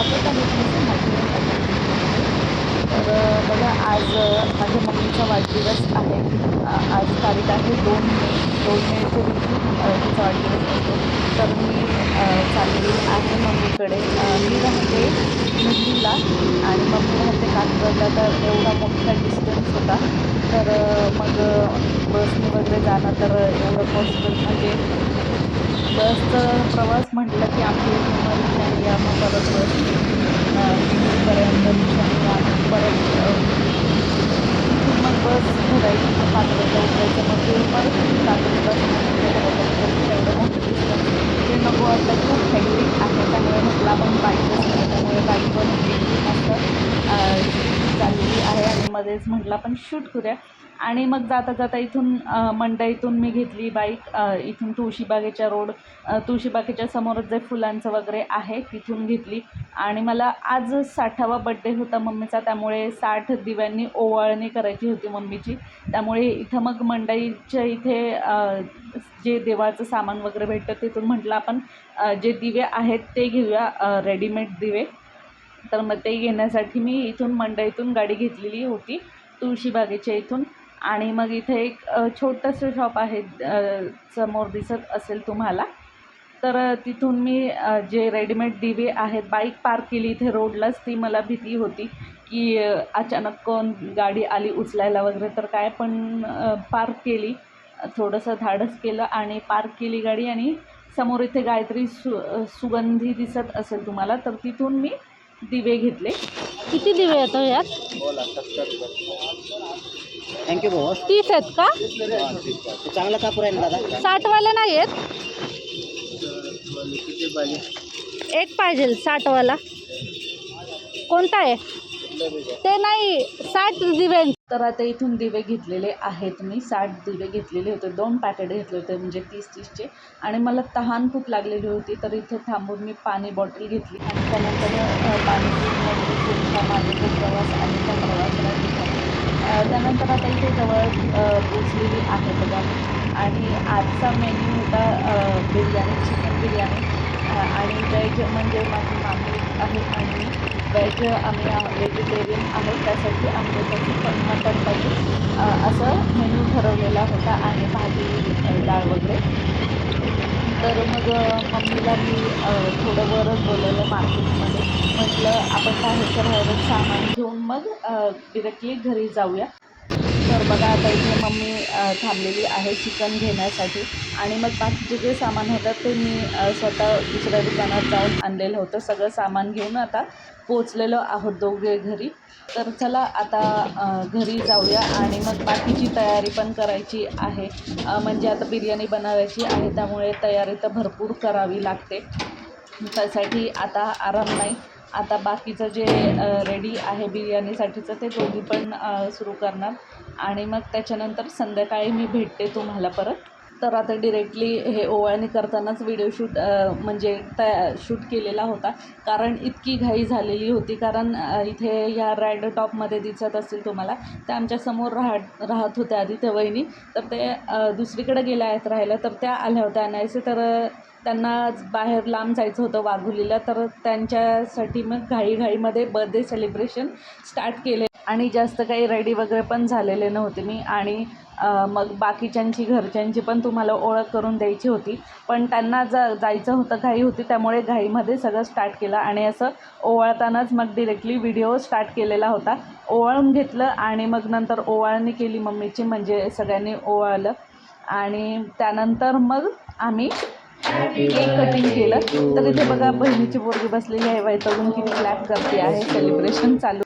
वाटत आहे थोडंसं माझी. तर बघा आज माझ्या मम्मीचा वाढदिवस आहे. आज तारीख आहे 2 मेच्या दिवशी तिचा वाढदिवस असतो. तर मी चाललेली आहे मम्मीकडे. मी राहते मुंबईला आणि मम्मी राहते कात्रजला. तर एवढा मोठा डिस्टन्स होता. तर मग बसने वगैरे जाणं तर एवढं पॉसिबल म्हणजे बसचं प्रवास म्हटलं की आमच्या इथून मग रिक्षाने या, मग परत बसने पर्यंत रिक्षाने या, मग परत तिथून मग बस धरायची, मग कात्रजला उतरायचं, मग ते परत तिथून कात्रजपासून मम्मीच्या घरापर्यंत एवढं मोठं डिस्टन्स ते नको वाटलं. खूप हेक्टिक आहे. त्यामुळे म्हटलं आपण बाईकच करू. त्यामुळे बाईकवरून गेली, मस्त चाललेली आहे आणि मध्येच म्हटलं आपण शूट करूया. आणि मग जाता जाता इथून मंडईतून मी घेतली बाईक. इथून तुळशीबागेच्या रोड तुळशीबागेच्या समोरच जे फुलांचं वगैरे आहे तिथून घेतली. आणि मला आज 60वा बड्डे होता मम्मीचा. त्यामुळे 60 दिव्यांनी ओवाळणी करायची होती मम्मीची. त्यामुळे इथं मग मंडईच्या इथे जे देवाचं सामान वगैरे भेटतं तिथून म्हटलं आपण जे दिवे आहेत ते घेऊया, रेडीमेड दिवे. तर मग ते घेण्यासाठी मी इथून मंडईतून गाडी घेतलेली होती तुळशीबागेच्या इथून. आणि मग इथे एक छोटंसं शॉप आहे, समोर दिसत असेल तुम्हाला. तर तिथून मी जे रेडीमेड दिवे आहेत, बाईक पार्क केली इथे रोडलाच. ती मला भीती होती की अचानक कोण गाडी आली उचलायला वगैरे तर काय, पण पार्क केली, थोडंसं धाडस केलं आणि पार्क केली गाडी. आणि समोर इथे गायत्री सुगंधी दिसत असेल तुम्हाला, तर तिथून मी दिवे घेतले. किती दिवे येतो यात? थँक्यू भाऊ. 30 आहेत का? चांगला कापूर आहे ना दादा? 60 वाले नाही आहेत? एक पाहिजे 60 वाला. कोणता आहे ते? नाही, 60 दिवे. तर आता इथून दिवे घेतलेले आहेत मी. 60 दिवे घेतलेले होते. 2 पॅकेट घेतले होते, म्हणजे 30-30चे. आणि मला तहान खूप लागलेली होती, तर इथे थांबून मी पाणी बॉटल घेतली आणि त्यानंतर पाणी पिऊन पुढचा माझा जो प्रवास आहे त्या प्रवासाला निघाले. त्यानंतर आता इथे जवळ पोचलेली आहे बघा. आणि आजचा मेन्यू होता बिर्याणी, चिकन बिर्याणी. आणि व्हेज म्हणजे माझी मामी आहे आणि व्हेज आम्ही व्हेजिटेरियन आहोत. त्यासाठी आमच्यासाठी पण मटण पाहिजे असं मेन्यू ठरवलेला होता आणि भाजी डाळ वगैरे. तर मग मम्मीला मी थोडं वरच बोलवलं मार्केटमध्ये. म्हटलं आपण बाहेरच्या बाहेरच सामान घेऊन मग डिरेक्टली घरी जाऊया. तर बघा आता इथे मम्मी थांबलेली आहे चिकन घेण्यासाठी. आणि मग बाकीचे जे सामान होतं ते मी स्वतः दुसऱ्या दुकानात जाऊन आणलेलं होतं. सगळं सामान घेऊन आता पोचलेलो आहोत दोघे घरी. तर चला आता घरी जाऊया आणि मग बाकीची तयारी पण करायची आहे. म्हणजे आता बिर्याणी बनवायची आहे, त्यामुळे तयारी तर भरपूर करावी लागते. त्यासाठी आता आराम नाही. आता बाकीचं जे रेडी आहे बिर्याणीसाठीचं ते दोघी पण सुरू करणार. आणि मग त्याच्यानंतर संध्याकाळी मी भेटते तुम्हाला परत. तर आता डिरेक्टली हे ओवाळणी करतानाच व्हिडिओ शूट म्हणजे शूट केलेला होता, कारण इतकी घाई झालेली होती. कारण इथे ह्या रॅड टॉपमध्ये दिसत असेल तुम्हाला, त्या आमच्यासमोर राहत होत्या आधी त्या वहिनी. तर ते दुसरीकडे गेल्या आहेत राहायला. तर त्या आल्या होत्या आणायचे. तर त्यांना बाहेर लांब जायचं होतं वाघोलीला. तर त्यांच्यासाठी मग घाईघाईमध्ये बर्थडे सेलिब्रेशन स्टार्ट केले आणि जास्त काही रेडी वगैरे पण झालेले नव्हते मी. आणि मग बाकीच्यांची घरच्यांची पण तुम्हाला ओळख करून द्यायची होती, पण त्यांना जायचं होतं, घाई होती, त्यामुळे घाईमध्ये सगळं स्टार्ट केलं. आणि असं ओवाळतानाच मग डिरेक्टली व्हिडिओ स्टार्ट केलेला होता. ओवाळून घेतलं आणि मग नंतर ओवाळणी केली मम्मीची, म्हणजे सगळ्यांनी ओवाळलं. आणि त्यानंतर मग आम्ही केक कटिंग केलं. तर इथे बघा बहिणीची पोरगी बसलेली आहे, वैतागून किती क्लॅप करते आहे, सेलिब्रेशन चालू.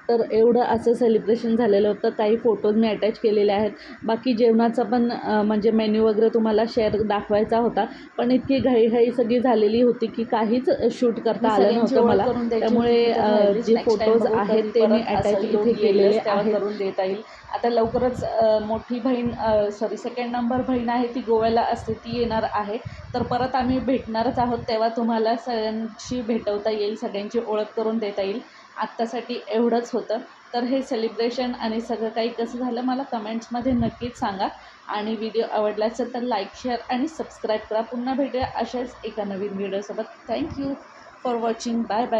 तर एवढं असं सेलिब्रेशन झालेलं होतं. काही फोटोज मी अटॅच केलेले आहेत. बाकी जेवणाचा पण म्हणजे मेन्यू वगैरे तुम्हाला दाखवायचा होता, पण इतकी घाईघाई सगळी झालेली होती की काहीच शूट करता आलं नव्हतं मला. त्यामुळे जे फोटोज आहेत ते मी अटॅच इथे केलेले आहेत. करून देता येईल. आता लवकरच मोठी बहीण सेकंड नंबर बहीण आहे ती गोव्याला असते, ती येणार आहे. तर परत आम्ही भेटणारच आहोत, तेव्हा तुम्हाला सगळ्यांशी भेटवता येईल, सगळ्यांची ओळख करून देता येईल. आत्तासाठी एवढंच होतं. तर हे सेलिब्रेशन आणि सगळं काही कसं झालं मला कमेंट्समध्ये नक्कीच सांगा. आणि व्हिडिओ आवडला असेल तर लाईक, शेअर आणि सबस्क्राईब करा. पुन्हा भेटूया अशाच एका नवीन व्हिडिओसोबत. Thank you for watching. Bye bye.